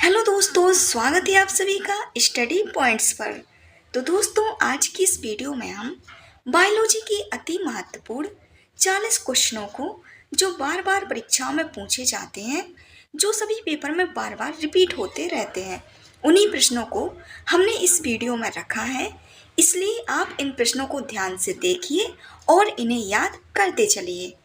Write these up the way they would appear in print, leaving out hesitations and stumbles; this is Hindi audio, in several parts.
हेलो दोस्तों, स्वागत है आप सभी का स्टडी पॉइंट्स पर। तो दोस्तों, आज की इस वीडियो में हम बायोलॉजी की अति महत्वपूर्ण 40 क्वेश्चनों को जो बार बार परीक्षाओं में पूछे जाते हैं, जो सभी पेपर में बार बार रिपीट होते रहते हैं, उन्हीं प्रश्नों को हमने इस वीडियो में रखा है। इसलिए आप इन प्रश्नों को ध्यान से देखिए और इन्हें याद करते चलिए।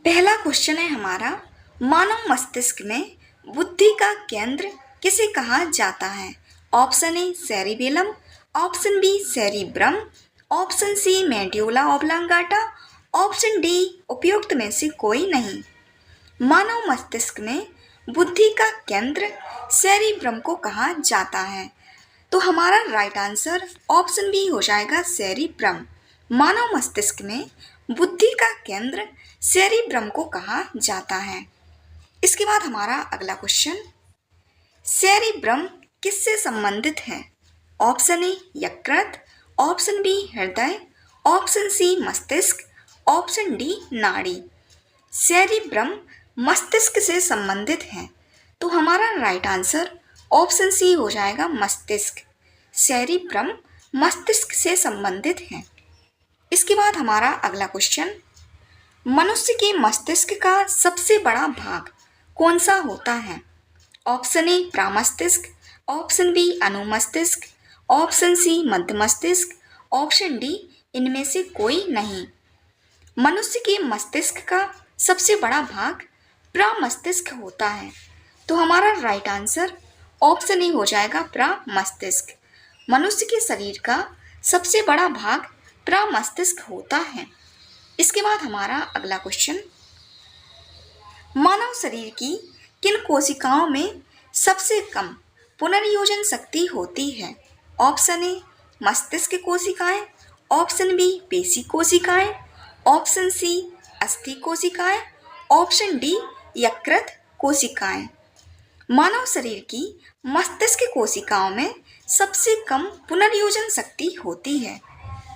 पहला क्वेश्चन है हमारा, मानव मस्तिष्क में बुद्धि का केंद्र किसे कहा जाता है? Option A cerebellum, option B cerebrum, option C medulla oblongata, option D उपयुक्त में से कोई नहीं। मानव मस्तिष्क में बुद्धि का केंद्र सेरिब्रम को कहा जाता है। तो हमारा राइट आंसर ऑप्शन बी हो जाएगा सेरिब्रम। मानव मस्तिष्क में बुद्धि का केंद्र सेरिब्रम को कहा जाता है। इसके बाद हमारा अगला क्वेश्चन, सेरिब्रम किससे संबंधित है? ऑप्शन ए यकृत, ऑप्शन बी हृदय, ऑप्शन सी मस्तिष्क, ऑप्शन डी नाड़ी। सेरिब्रम मस्तिष्क से संबंधित है, तो हमारा राइट आंसर ऑप्शन सी हो जाएगा मस्तिष्क। सेरिब्रम मस्तिष्क से संबंधित है। इसके बाद हमारा अगला क्वेश्चन, मनुष्य के मस्तिष्क का सबसे बड़ा भाग कौन सा होता है? ऑप्शन ए प्रामस्तिष्क, ऑप्शन बी अनुमस्तिष्क, ऑप्शन सी मध्य मस्तिष्क, ऑप्शन डी इनमें से कोई नहीं। मनुष्य के मस्तिष्क का सबसे बड़ा भाग प्रामस्तिष्क होता है, तो हमारा राइट आंसर ऑप्शन ए हो जाएगा प्रामस्तिष्क। मनुष्य के शरीर का सबसे बड़ा भाग प्रामस्तिष्क होता है। इसके बाद हमारा अगला क्वेश्चन, मानव शरीर की किन कोशिकाओं में सबसे कम पुनर्योजन शक्ति होती है? ऑप्शन ए मस्तिष्क कोशिकाएं, ऑप्शन बी पेशी कोशिकाएं, ऑप्शन सी अस्थि कोशिकाएं, ऑप्शन डी यकृत कोशिकाएं। मानव शरीर की मस्तिष्क कोशिकाओं में सबसे कम पुनर्योजन शक्ति होती है,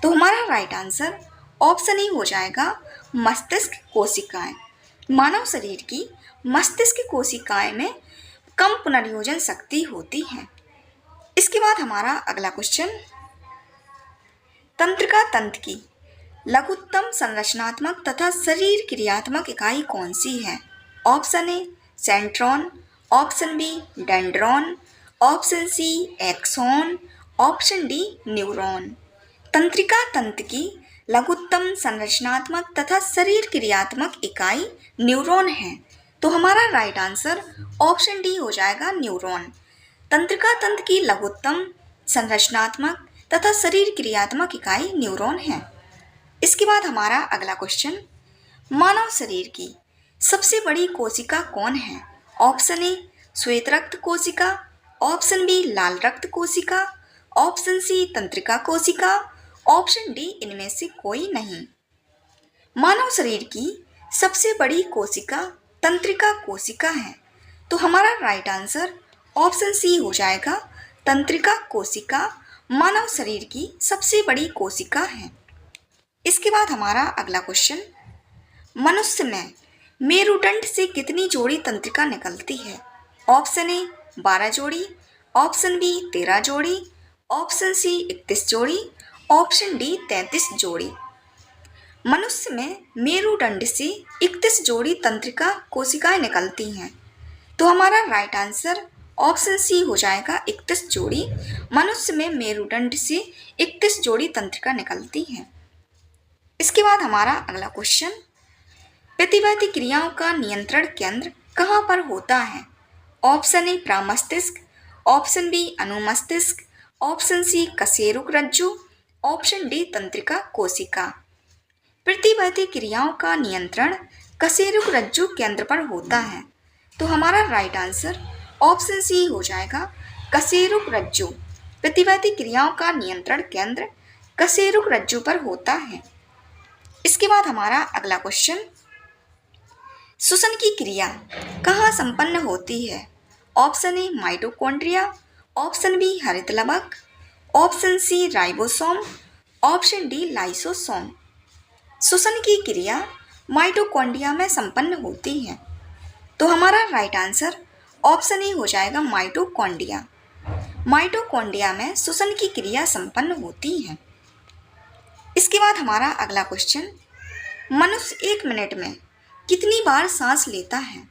तो हमारा राइट आंसर ऑप्शन ए हो जाएगा मस्तिष्क कोशिकाएं। मानव शरीर की मस्तिष्क कोशिकाएं में कम पुनर्योजन शक्ति होती है। इसके बाद हमारा अगला क्वेश्चन, तंत्रिका तंत्र की लघुत्तम संरचनात्मक तथा शरीर क्रियात्मक इकाई कौन सी है? Option A centron, option B dendron, option C axon, option D neuron. तंत्रिका तंत्र की लघुत्तम संरचनात्मक तथा शरीर क्रियात्मक इकाई न्यूरॉन है, तो हमारा राइट आंसर ऑप्शन डी हो जाएगा न्यूरॉन। तंत्रिका तंत्र की लघुत्तम संरचनात्मक तथा शरीर क्रियात्मक इकाई न्यूरॉन है। इसके बाद हमारा अगला क्वेश्चन, मानव शरीर की सबसे बड़ी कोशिका कौन है? ऑप्शन ए श्वेत रक्त कोशिका, ऑप्शन बी लाल रक्त कोशिका, ऑप्शन सी तंत्रिका कोशिका, ऑप्शन डी इनमें से कोई नहीं। मानव शरीर की सबसे बड़ी कोशिका तंत्रिका कोशिका है, तो हमारा राइट आंसर ऑप्शन सी हो जाएगा तंत्रिका कोशिका मानव शरीर की सबसे बड़ी कोशिका है। इसके बाद हमारा अगला क्वेश्चन, मनुष्य में मेरुदंड से कितनी जोड़ी तंत्रिका निकलती है? ऑप्शन ए 12 जोड़ी, ऑप्शन बी 13 जोड़ी, ऑप्शन सी 31 जोड़ी, ऑप्शन डी 33 जोड़ी। मनुष्य में मेरुदंड से 31 जोड़ी तंत्रिका कोशिकाएं निकलती हैं, तो हमारा राइट आंसर ऑप्शन सी हो जाएगा 31 जोड़ी। मनुष्य में मेरुदंड से 31 जोड़ी तंत्रिका निकलती हैं। इसके बाद हमारा अगला क्वेश्चन, प्रतिवादी क्रियाओं का नियंत्रण केंद्र कहाँ पर होता है? ऑप्शन ए प्रामस्तिष्क, ऑप्शन बी अनुमस्तिष्क, ऑप्शन सी कशेरुक रज्जु, ऑप्शन डी तंत्रिका कोशिका। प्रतिवादी क्रियाओं का नियंत्रण कशेरुक रज्जु केंद्र पर होता है, तो हमारा राइट आंसर ऑप्शन सी हो जाएगा कशेरुक रज्जु। प्रतिवादी क्रियाओं का नियंत्रण केंद्र कशेरुक रज्जु पर होता है। इसके बाद हमारा अगला क्वेश्चन, श्वसन की क्रिया कहाँ संपन्न होती है? Option A mitochondria, option B हरित लवक, option C ribosome, option D lysosome. श्वसन की क्रिया माइटोकॉन्ड्रिया में संपन्न होती है, तो हमारा राइट आंसर ऑप्शन ए हो जाएगा माइटोकॉन्ड्रिया। माइटोकॉन्ड्रिया में श्वसन की क्रिया संपन्न होती है। इसके बाद हमारा अगला क्वेश्चन, मनुष्य 1 मिनट में कितनी बार सांस लेता है?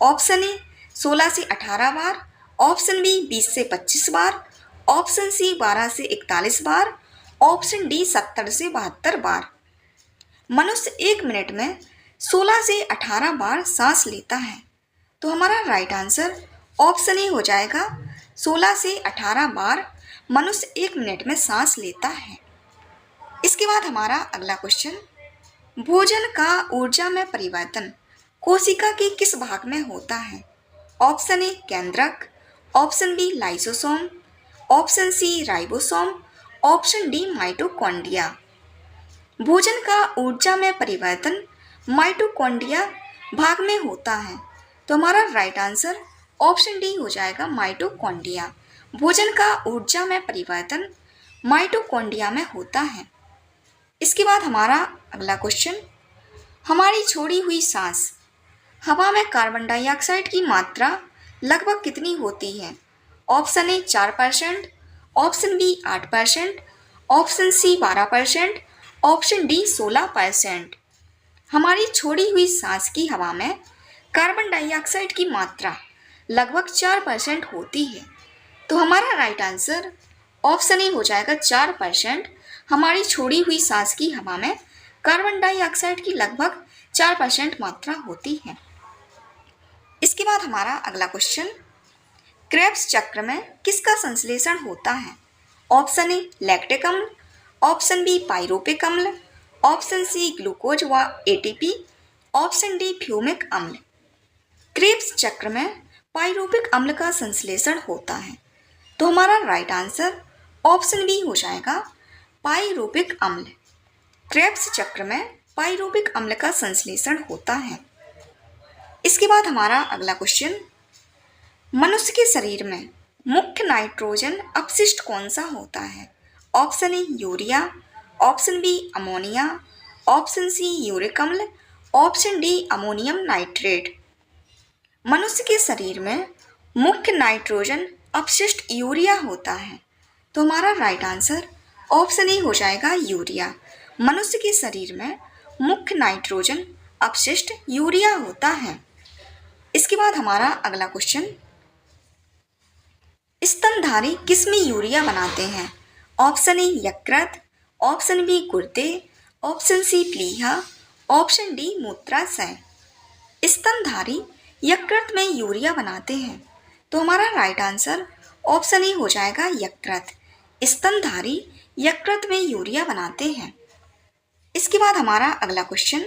ऑप्शन ए 16 से 18 बार, ऑप्शन बी 20 से 25 बार, ऑप्शन सी 12 से 41 बार, ऑप्शन डी 70 से 72 बार। मनुष्य 1 मिनट में 16 से 18 बार सांस लेता है, तो हमारा राइट आंसर ऑप्शन ए हो जाएगा 16 से 18 बार मनुष्य 1 मिनट में सांस लेता है। इसके बाद हमारा अगला क्वेश्चन, भोजन का ऊर्जा में परिवर्तन कोशिका के किस भाग में होता है? ऑप्शन ए केंद्रक, option B lysosome, option C ribosome, option D mitochondria. भोजन का ऊर्जा में परिवर्तन माइटोकॉन्ड्रिया भाग में होता है, तो हमारा राइट आंसर ऑप्शन डी हो जाएगा माइटोकॉन्ड्रिया। भोजन का ऊर्जा में परिवर्तन माइटोकॉन्ड्रिया में होता है। इसके बाद हमारा अगला क्वेश्चन, हमारी छोड़ी हुई सांस हवा में कार्बन डाइऑक्साइड की मात्रा लगभग कितनी होती है? Option A 4%, option B 8%, option C 12%, option D 16%। हमारी छोड़ी हुई सांस की हवा में कार्बन डाइऑक्साइड की मात्रा लगभग 4% होती है, तो हमारा राइट आंसर ऑप्शन ए हो जाएगा 4%। हमारी छोड़ी हुई सांस की हवा में कार्बन डाइऑक्साइड की लगभग 4% मात्रा होती है। इसके बाद हमारा अगला क्वेश्चन, क्रेब्स चक्र में किसका संश्लेषण होता है? ऑप्शन ए लैक्टिक अम्ल, ऑप्शन बी पाइरुविक अम्ल, ऑप्शन सी ग्लूकोज व एटीपी, ऑप्शन डी फ्यूमिक अम्ल। क्रेब्स चक्र में पाइरुविक अम्ल का संश्लेषण होता है, तो हमारा राइट आंसर ऑप्शन बी हो जाएगा पाइरुविक अम्ल। क्रेब्स चक्र में पाइरुविक अम्ल का संश्लेषण होता है। इसके बाद हमारा अगला क्वेश्चन, मनुष्य के शरीर में मुख्य नाइट्रोजन अपशिष्ट कौन सा होता है? Option A urea, option B ammonia, option C uric अम्ल, ऑप्शन डी अमोनियम नाइट्रेट। मनुष्य के शरीर में मुख्य नाइट्रोजन अपशिष्ट यूरिया होता है, तो हमारा राइट आंसर ऑप्शन ए हो जाएगा यूरिया। मनुष्य के शरीर में मुख्य नाइट्रोजन अपशिष्ट यूरिया होता है। इसके बाद हमारा अगला क्वेश्चन, स्तनधारी किसमें यूरिया बनाते हैं? ऑप्शन ए यकृत, ऑप्शन बी गुर्दे, ऑप्शन सी प्लीहा, ऑप्शन डी मूत्राशय। स्तनधारी यकृत में यूरिया बनाते हैं, तो हमारा राइट आंसर ऑप्शन ए हो जाएगा यकृत। स्तनधारी यकृत में यूरिया बनाते हैं। इसके बाद हमारा अगला क्वेश्चन,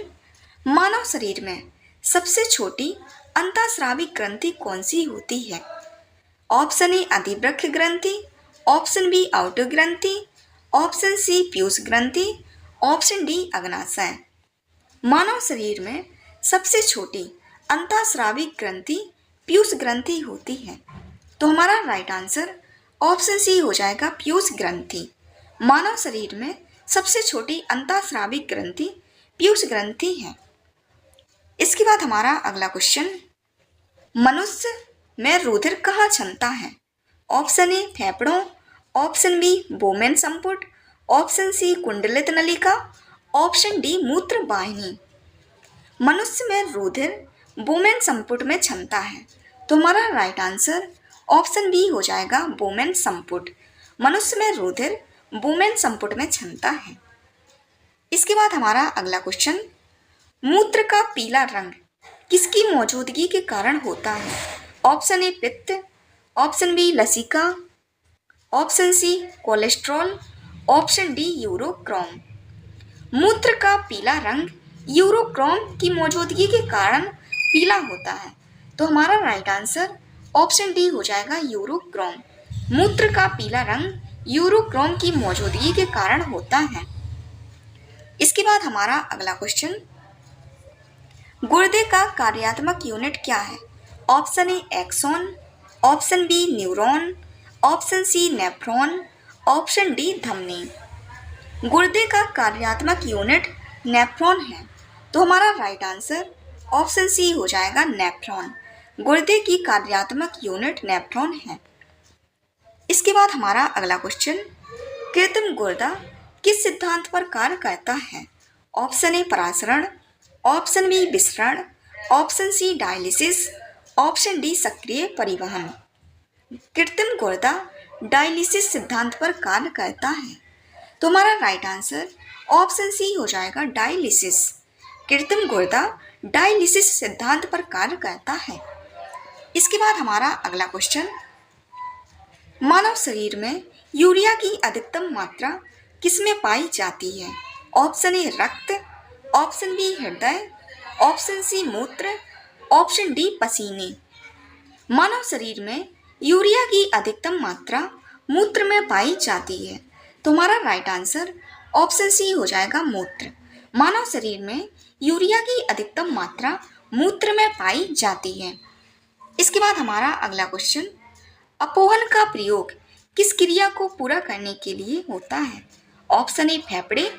मानव शरीर में सबसे छोटी अंतःस्रावी ग्रंथि कौन सी होती है? ऑप्शन ए अधिवृक्क ग्रंथि, ऑप्शन बी आउटर ग्रंथि, ऑप्शन सी पीयूष ग्रंथि, ऑप्शन डी अग्नाशय। मानव शरीर में सबसे छोटी अंतःस्रावी ग्रंथि पीयूष ग्रंथि होती है, तो हमारा राइट आंसर ऑप्शन सी हो जाएगा पीयूष ग्रंथि। मानव शरीर में सबसे छोटी अंतःस्रावी ग्रंथि पीयूष ग्रंथि है। इसके बाद हमारा अगला क्वेश्चन, मनुष्य में रुधिर कहाँ क्षमता है? ऑप्शन ए फेफड़ों, ऑप्शन बी बोमेन संपुट, ऑप्शन सी कुंडलित नलिका, ऑप्शन डी मूत्र वाहिनी। मनुष्य में रुधिर बोमेन संपुट में क्षमता है, तो हमारा राइट आंसर ऑप्शन बी हो जाएगा बोमेन संपुट। मनुष्य में रुधिर बोमेन संपुट में क्षमता है। इसके बाद हमारा अगला क्वेश्चन, मूत्र का पीला रंग किसकी मौजूदगी के कारण होता है? ऑप्शन ए पित्त, ऑप्शन बी लसिका, option C cholesterol, option D urochrome. मूत्र का पीला रंग यूरोक्रोम की मौजूदगी के कारण पीला होता है, तो हमारा राइट आंसर ऑप्शन डी हो जाएगा यूरोक्रोम। मूत्र का पीला रंग यूरोक्रोम की मौजूदगी के कारण होता है। इसके बाद हमारा अगला क्वेश्चन, गुर्दे का कार्यात्मक यूनिट क्या है? Option A axon, option B neuron, option C nephron, option D धमनी। गुर्दे का कार्यात्मक यूनिट नेफ्रॉन है, तो हमारा राइट आंसर ऑप्शन सी हो जाएगा नेफ्रॉन। गुर्दे की कार्यात्मक यूनिट नेफ्रॉन है। इसके बाद हमारा अगला क्वेश्चन, कृत्रिम गुर्दा किस सिद्धांत पर कार्य करता है? ऑप्शन ए परासरण, ऑप्शन बी विसरण, option C dialysis, option D सक्रिय परिवहन। कृत्रिम गुर्दा डायलिसिस सिद्धांत पर कार्य करता है, तो हमारा राइट आंसर ऑप्शन सी हो जाएगा डायलिसिस। कृत्रिम गुर्दा डायलिसिस सिद्धांत पर कार्य करता है। इसके बाद हमारा अगला क्वेश्चन, मानव शरीर में यूरिया की अधिकतम मात्रा किसमें पाई जाती है? ऑप्शन ए रक्त, ऑप्शन बी हृदय, ऑप्शन सी मूत्र, ऑप्शन डी पसीने। मानव शरीर में यूरिया की अधिकतम मात्रा मूत्र में पाई जाती है, तो हमारा राइट आंसर ऑप्शन सी हो जाएगा मूत्र। मानव शरीर में यूरिया की अधिकतम मात्रा मूत्र में पाई जाती है। इसके बाद हमारा अगला क्वेश्चन, अपोहन का प्रयोग किस क्रिया को पूरा करने के लिए होता है? ऑप्शन ए फेफड़े,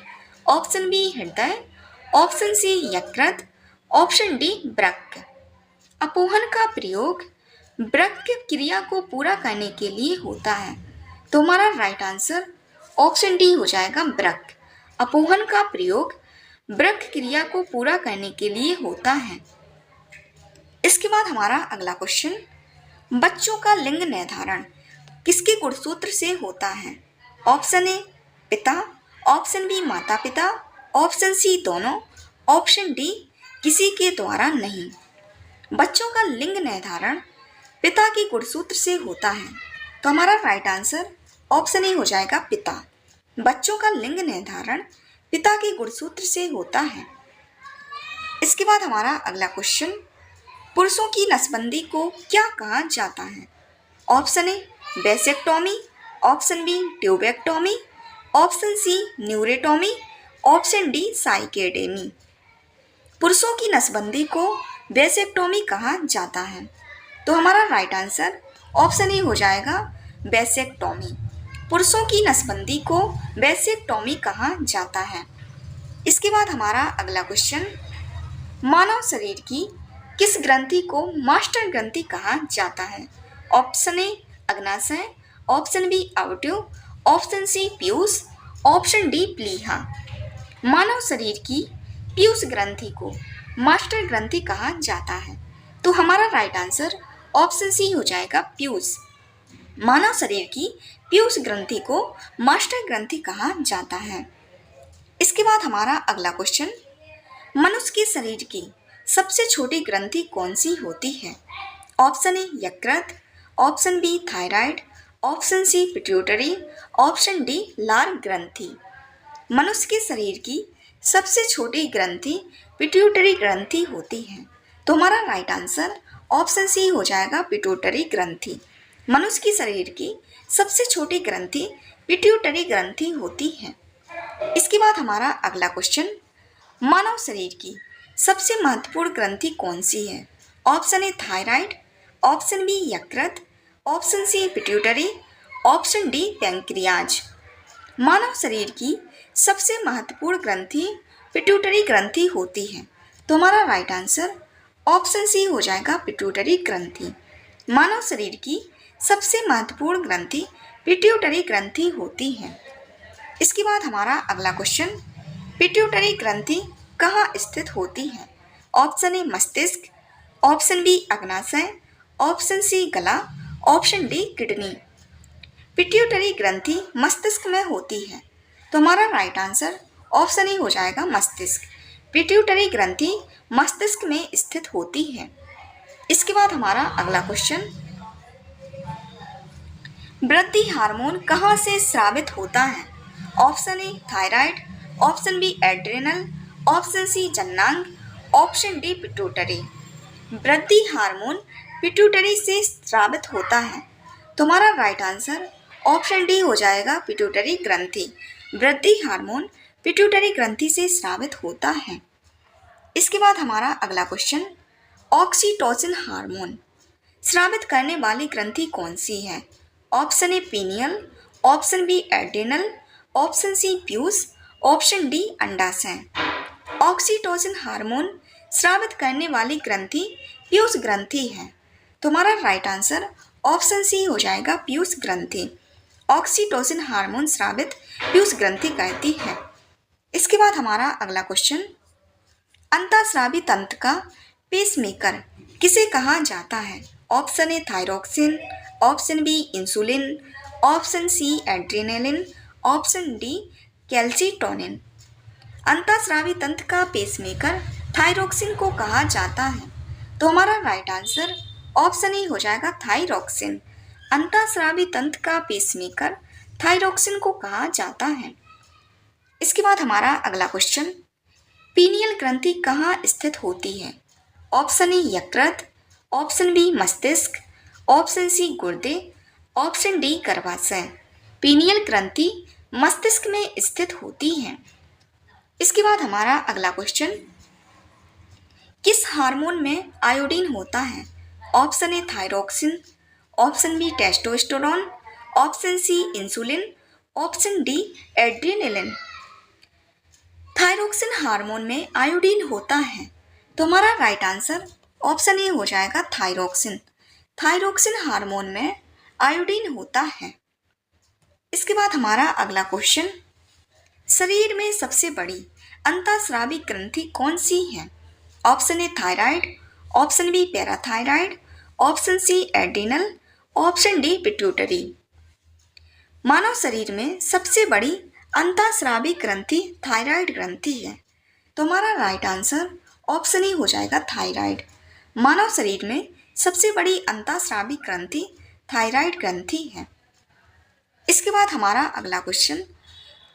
ऑप्शन बी हृदय, ऑप्शन सी यकृत, ऑप्शन डी वृक्क। अपोहन का प्रयोग वृक्क क्रिया को पूरा करने के लिए होता है, तो हमारा राइट आंसर ऑप्शन डी हो जाएगा वृक्क। अपोहन का प्रयोग वृक्क क्रिया को पूरा करने के लिए होता है। इसके बाद हमारा अगला क्वेश्चन, बच्चों का लिंग निर्धारण किसके गुणसूत्र से होता है? ऑप्शन ए पिता, ऑप्शन बी माता पिता, ऑप्शन सी दोनों, ऑप्शन डी किसी के द्वारा नहीं। बच्चों का लिंग निर्धारण पिता के गुणसूत्र से होता है, तो हमारा राइट आंसर ऑप्शन ए हो जाएगा पिता। बच्चों का लिंग निर्धारण पिता के गुणसूत्र से होता है। इसके बाद हमारा अगला क्वेश्चन, पुरुषों की नसबंदी को क्या कहा जाता है? Option A vasectomy, option B tubectomy, option C neurotomy, option D साइकेडेमी। पुरुषों की नसबंदी को वेसेक्टोमी कहा जाता है, तो हमारा राइट आंसर ऑप्शन ए हो जाएगा वेसेक्टोमी। पुरुषों की नसबंदी को वेसेक्टोमी कहा जाता है। इसके बाद हमारा अगला क्वेश्चन, मानव शरीर की किस ग्रंथि को मास्टर ग्रंथि कहा जाता है? ऑप्शन ए अग्नाशय, ऑप्शन बी अवट्यू, ऑप्शन सी पीयूष, ऑप्शन डी प्लीहा। मानव शरीर की पीयूष ग्रंथि को मास्टर ग्रंथि कहा जाता है, तो हमारा राइट आंसर ऑप्शन सी हो जाएगा पीयूष। मानव शरीर की पीयूष ग्रंथि को मास्टर ग्रंथि कहा जाता है। इसके बाद हमारा अगला क्वेश्चन, मनुष्य के शरीर की सबसे छोटी ग्रंथि कौन सी होती है? ऑप्शन ए यकृत, option B thyroid, option C pituitary, option D लार ग्रंथि। मनुष्य के शरीर की सबसे छोटी ग्रंथि पिट्यूटरी ग्रंथि होती है, तो हमारा राइट आंसर ऑप्शन सी हो जाएगा पिट्यूटरी ग्रंथि। मनुष्य की शरीर की सबसे छोटी ग्रंथि पिट्यूटरी ग्रंथि होती है। इसके बाद हमारा अगला क्वेश्चन, मानव शरीर की सबसे महत्वपूर्ण ग्रंथि कौन सी है? Option A thyroid, option B यकृत, option C pituitary, option D pancreas. मानव शरीर की सबसे महत्वपूर्ण ग्रंथि पिट्यूटरी ग्रंथि होती है, तो हमारा राइट आंसर ऑप्शन सी हो जाएगा पिट्यूटरी ग्रंथि। मानव शरीर की सबसे महत्वपूर्ण ग्रंथि पिट्यूटरी ग्रंथि होती है। इसके बाद हमारा अगला क्वेश्चन, पिट्यूटरी ग्रंथि कहाँ स्थित होती है? ऑप्शन ए मस्तिष्क, ऑप्शन बी अग्नाशय, ऑप्शन सी गला, ऑप्शन डी किडनी। पिट्यूटरी ग्रंथि मस्तिष्क में होती है, तो हमारा राइट आंसर ऑप्शन ए हो जाएगा मस्तिष्क। पिट्यूटरी ग्रंथि मस्तिष्क में स्थित होती है। इसके बाद हमारा अगला क्वेश्चन, वृद्धि हार्मोन कहाँ से स्रावित होता है? Option A thyroid, option B adrenal, option C जननांग, ऑप्शन डी पिट्यूटरी। वृद्धि हार्मोन पिट्यूटरी से स्रावित होता है, तो हमारा राइट आंसर ऑप्शन डी हो जाएगा पिट्यूटरी ग्रंथि। वृद्धि हार्मोन पिट्यूटरी ग्रंथि से स्रावित होता है। इसके बाद हमारा अगला क्वेश्चन, ऑक्सीटोसिन हार्मोन स्रावित करने वाली ग्रंथि कौन सी है? Option A pineal, option B adrenal, option C पीयूष, ऑप्शन डी अंडाशय। ऑक्सीटोसिन हार्मोन स्रावित करने वाली ग्रंथि पीयूष ग्रंथि है, तुम्हारा राइट आंसर ऑप्शन सी हो जाएगा पीयूष ग्रंथि। ऑक्सीटोसिन हार्मोन स्रावित पीयूष ग्रंथि कहती है। इसके बाद हमारा अगला क्वेश्चन, अंतःस्रावी तंत्र का पेसमेकर किसे कहा जाता है? Option A thyroxine, option B insulin, option C adrenaline, option D calcitonin. अंतःस्रावी तंत्र का पेसमेकर थायरोक्सिन को कहा जाता है। तो हमारा राइट आंसर ऑप्शन ए हो जाएगा थायरोक्सिन। अंतःस्रावी तंत्र का पेसमेकर थायरोक्सिन को कहा जाता है। इसके बाद हमारा अगला क्वेश्चन, पीनियल ग्रंथि कहाँ स्थित होती है? ऑप्शन ए यकृत, ऑप्शन बी मस्तिष्क, ऑप्शन सी गुर्दे, ऑप्शन डी गर्भाशय। पीनियल ग्रंथि मस्तिष्क में स्थित होती है। इसके बाद हमारा अगला क्वेश्चन, किस हार्मोन में आयोडीन होता है? Option A thyroxine, option B testosterone, option C insulin, option D adrenaline. Thyroxine hormone में आयोडीन होता है। तो हमारा राइट आंसर ऑप्शन ए हो जाएगा थायरोक्सिन। थायरोक्सिन हार्मोन में आयोडीन होता है। इसके बाद हमारा अगला क्वेश्चन, शरीर में सबसे बड़ी अंतःस्रावी ग्रंथि कौन सी है? Option A thyroid, option B parathyroid, option C adrenal, option D pituitary. मानव शरीर में सबसे बड़ी अंतःस्रावी ग्रंथि थायराइड ग्रंथि है। तो हमारा राइट आंसर ऑप्शन ए हो जाएगा थायराइड। मानव शरीर में सबसे बड़ी अंतःस्रावी ग्रंथि थायराइड ग्रंथि है। इसके बाद हमारा अगला क्वेश्चन,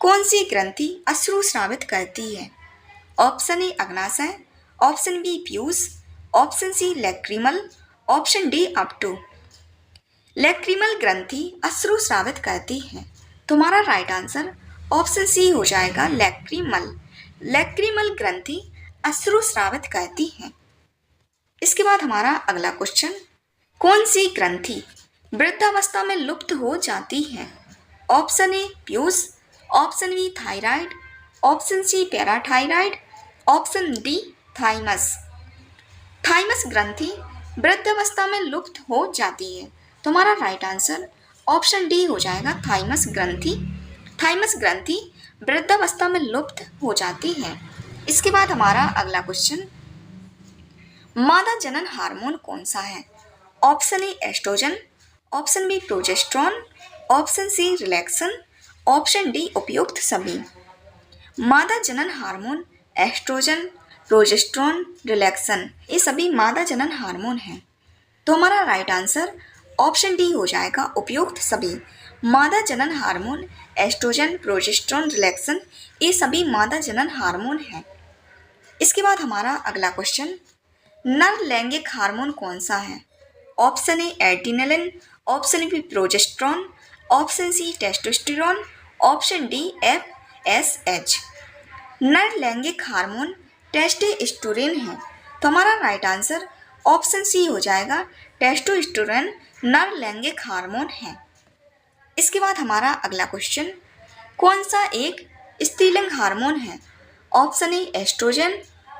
कौन सी ग्रंथि अश्रु स्रावित करती है? ऑप्शन ए अग्नाशय, ऑप्शन बी पीयूष, option C lacrimal, option D अपटू। लैक्रिमल ग्रंथि अश्रु स्रावित करती है। तुम्हारा राइट आंसर ऑप्शन सी हो जाएगा लैक्रिमल। लैक्रिमल ग्रंथि अश्रु स्रावित करती है। इसके बाद हमारा अगला क्वेश्चन, कौन सी ग्रंथि वृद्धावस्था में लुप्त हो जाती है? ऑप्शन ए पीयूष, option B thyroid, option C parathyroid, option D thymus. Thymus ग्रंथि वृद्धावस्था में लुप्त हो जाती है। तुम्हारा राइट आंसर ऑप्शन डी हो जाएगा थाइमस ग्रंथि। थाइमस ग्रंथि वृद्धावस्था में लुप्त हो जाती है। इसके बाद हमारा अगला क्वेश्चन, मादा जनन हार्मोन कौन सा है? Option A estrogen, option B progesterone, option C relaxin, option D उपयुक्त सभी। मादा जनन हार्मोन एस्ट्रोजन, प्रोजेस्टेरोन, रिलैक्सन ये सभी मादा जनन हार्मोन हैं। तो हमारा राइट आंसर ऑप्शन डी हो जाएगा उपयुक्त सभी। मादा जनन हार्मोन एस्ट्रोजन, प्रोजेस्टेरोन, रिलैक्सन ये सभी मादा जनन हार्मोन हैं। इसके बाद हमारा अगला क्वेश्चन, नर लैंगिक हार्मोन कौन सा है? Option A adrenaline, option B progesterone, option C testosterone, option D FSH। नर लैंगिक हार्मोन टेस्टोस्टेरोन है। तो हमारा राइट आंसर ऑप्शन सी हो जाएगा टेस्टोस्टेरोन नर लैंगिक हार्मोन है। इसके बाद हमारा अगला क्वेश्चन, कौन सा एक स्त्रीलिंग हार्मोन है? Option A estrogen,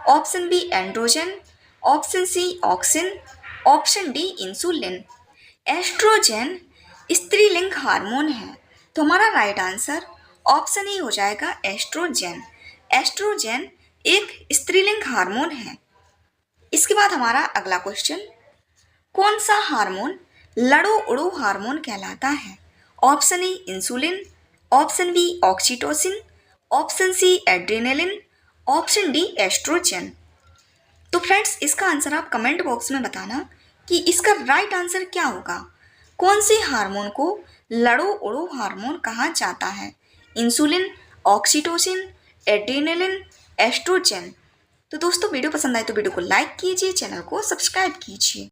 option B androgen, option C auxin, option D insulin. Estrogen स्त्रीलिंग हार्मोन है। तो हमारा राइट आंसर ऑप्शन ए हो जाएगा एस्ट्रोजन। एस्ट्रोजन एक स्त्रीलिंग हार्मोन है। इसके बाद हमारा अगला क्वेश्चन, कौन सा हार्मोन लड़ो उड़ो हार्मोन कहलाता है? Option A insulin, option B oxytocin, option C adrenaline, option D estrogen. तो फ्रेंड्स, इसका आंसर आप कमेंट बॉक्स में बताना कि इसका राइट आंसर क्या होगा। कौन से हार्मोन को लड़ो उड़ो हार्मोन कहा जाता है? Insulin, oxytocin, adrenaline, estrogen. तो दोस्तों, वीडियो पसंद आए तो वीडियो को लाइक कीजिए, चैनल को सब्सक्राइब कीजिए।